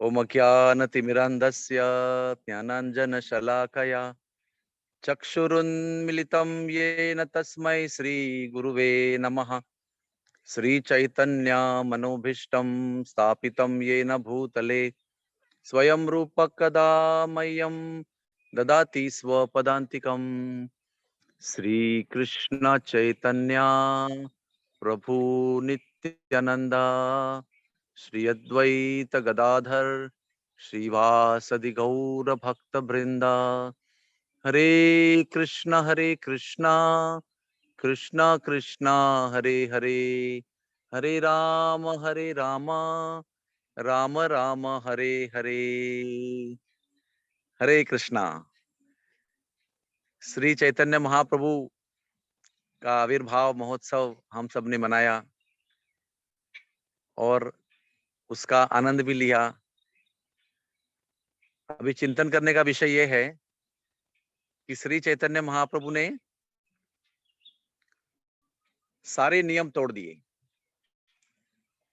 ओमज्ञानतिमिरान्धस्य ज्ञानाञ्जनशलाकया चक्षुरुन्मिलितं येन तस्मै श्रीगुरुवे नमः। श्रीचैतन्यमनोभीष्टं स्थापितं येन भूतले स्वयं रूपकदा मह्यं ददाति स्वपदान्तिकम्। श्रीकृष्ण चैतन्य प्रभु नित्यानंदा श्री अद्वैत गदाधर श्रीवासदि गौर भक्त वृंदा। हरे कृष्णा कृष्णा कृष्णा हरे हरे, हरे राम राम राम हरे हरे। हरे कृष्णा। श्री चैतन्य महाप्रभु का आविर्भाव महोत्सव हम सब ने मनाया और उसका आनंद भी लिया। अभी चिंतन करने का विषय यह है कि श्री चैतन्य महाप्रभु ने सारे नियम तोड़ दिए।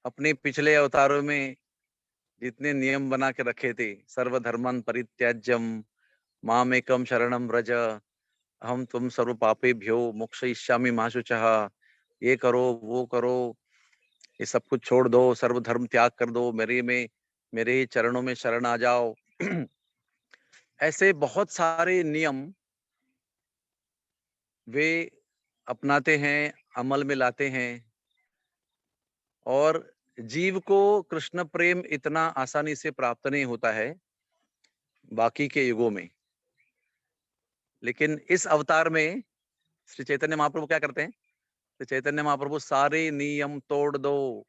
अपने पिछले अवतारों में जितने नियम बना के रखे थे, सर्वधर्मन परित्याज्यम मामेकम शरणम व्रज हम तुम सर्व पापेभ्यो मोक्षयिष्यामि मा शुचः, ये करो वो करो, ये सब कुछ छोड़ दो, सर्वधर्म त्याग कर दो, मेरे ही चरणों में शरण आ जाओ। ऐसे बहुत सारे नियम वे अपनाते हैं, अमल में लाते हैं और जीव को कृष्ण प्रेम इतना आसानी से प्राप्त नहीं होता है बाकी के युगों में। लेकिन इस अवतार में श्री चैतन्य महाप्रभु क्या करते हैं? श्री चैतन्य महाप्रभु सारे नियम तोड़ दो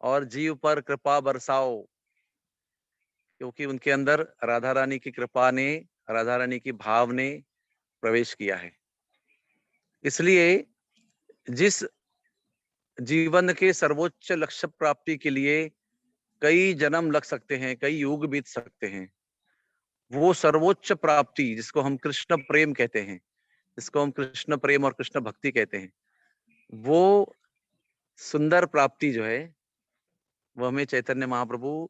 और जीव पर कृपा बरसाओ, क्योंकि उनके अंदर राधा रानी की कृपा ने, राधा रानी की भाव ने प्रवेश किया है। इसलिए जिस जीवन के सर्वोच्च लक्ष्य प्राप्ति के लिए कई जन्म लग सकते हैं, कई युग बीत सकते हैं, वो सर्वोच्च प्राप्ति जिसको हम कृष्ण प्रेम कहते हैं, जिसको हम कृष्ण प्रेम और कृष्ण भक्ति कहते हैं, वो सुंदर प्राप्ति जो है वो हमें चैतन्य महाप्रभु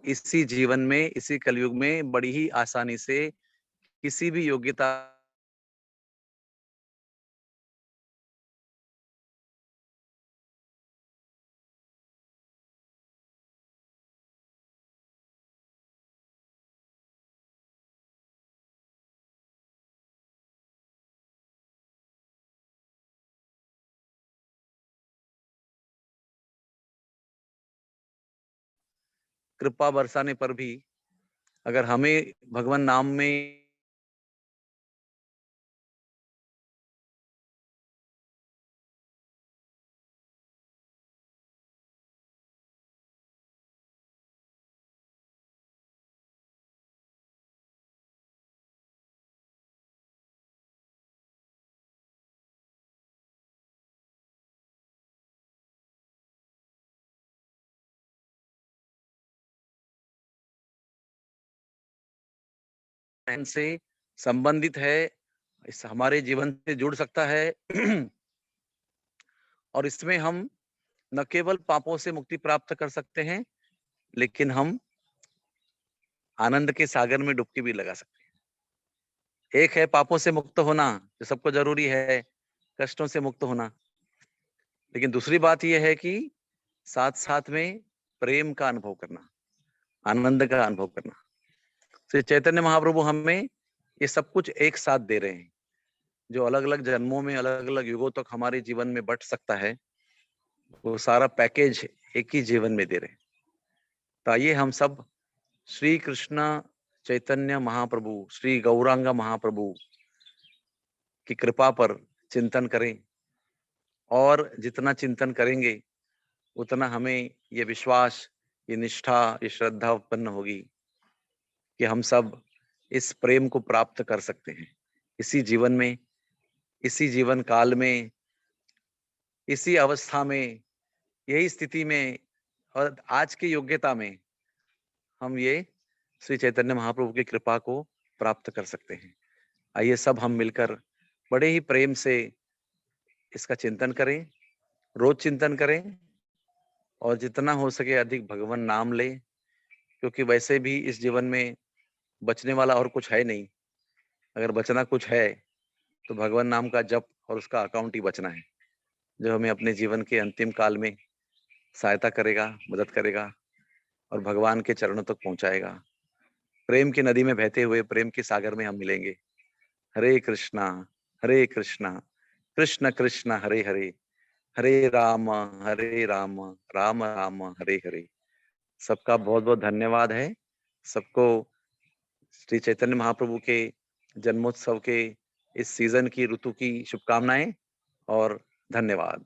इसी जीवन में, इसी कलयुग में बड़ी ही आसानी से किसी भी योग्यता कृपा बरसाने पर भी अगर हमें भगवान नाम में से संबंधित है, इस हमारे जीवन से जुड़ सकता है और इसमें हम न केवल पापों से मुक्ति प्राप्त कर सकते हैं, लेकिन हम आनंद के सागर में डुबकी भी लगा सकते हैं। एक है पापों से मुक्त होना, जो सबको जरूरी है, कष्टों से मुक्त होना। लेकिन दूसरी बात यह है कि साथ साथ में प्रेम का अनुभव करना, आनंद का अनुभव करना। श्री चैतन्य महाप्रभु हमें ये सब कुछ एक साथ दे रहे हैं, जो अलग अलग जन्मों में, अलग अलग युगों तक हमारे जीवन में बट सकता है, वो सारा पैकेज एक ही जीवन में दे रहे हैं। तो आइए हम सब श्री कृष्ण चैतन्य महाप्रभु, श्री गौरांग महाप्रभु की कृपा पर चिंतन करें और जितना चिंतन करेंगे उतना हमें ये विश्वास, ये निष्ठा, ये श्रद्धा उत्पन्न होगी कि हम सब इस प्रेम को प्राप्त कर सकते हैं इसी जीवन में, इसी जीवन काल में, इसी अवस्था में, यही स्थिति में और आज की योग्यता में हम ये श्री चैतन्य महाप्रभु की कृपा को प्राप्त कर सकते हैं। आइए सब हम मिलकर बड़े ही प्रेम से इसका चिंतन करें, रोज चिंतन करें और जितना हो सके अधिक भगवान नाम ले, क्योंकि वैसे भी इस जीवन में बचने वाला और कुछ है नहीं। अगर बचना कुछ है तो भगवान नाम का जप और उसका अकाउंट ही बचना है, जो हमें अपने जीवन के अंतिम काल में सहायता करेगा, मदद करेगा और भगवान के चरणों तक पहुंचाएगा। प्रेम की नदी में बहते हुए प्रेम के सागर में हम मिलेंगे। हरे कृष्णा कृष्ण कृष्ण हरे हरे, हरे राम राम राम हरे हरे। सबका बहुत बहुत धन्यवाद है। सबको श्री चैतन्य महाप्रभु के जन्मोत्सव के इस सीजन की ऋतु की शुभकामनाएं और धन्यवाद।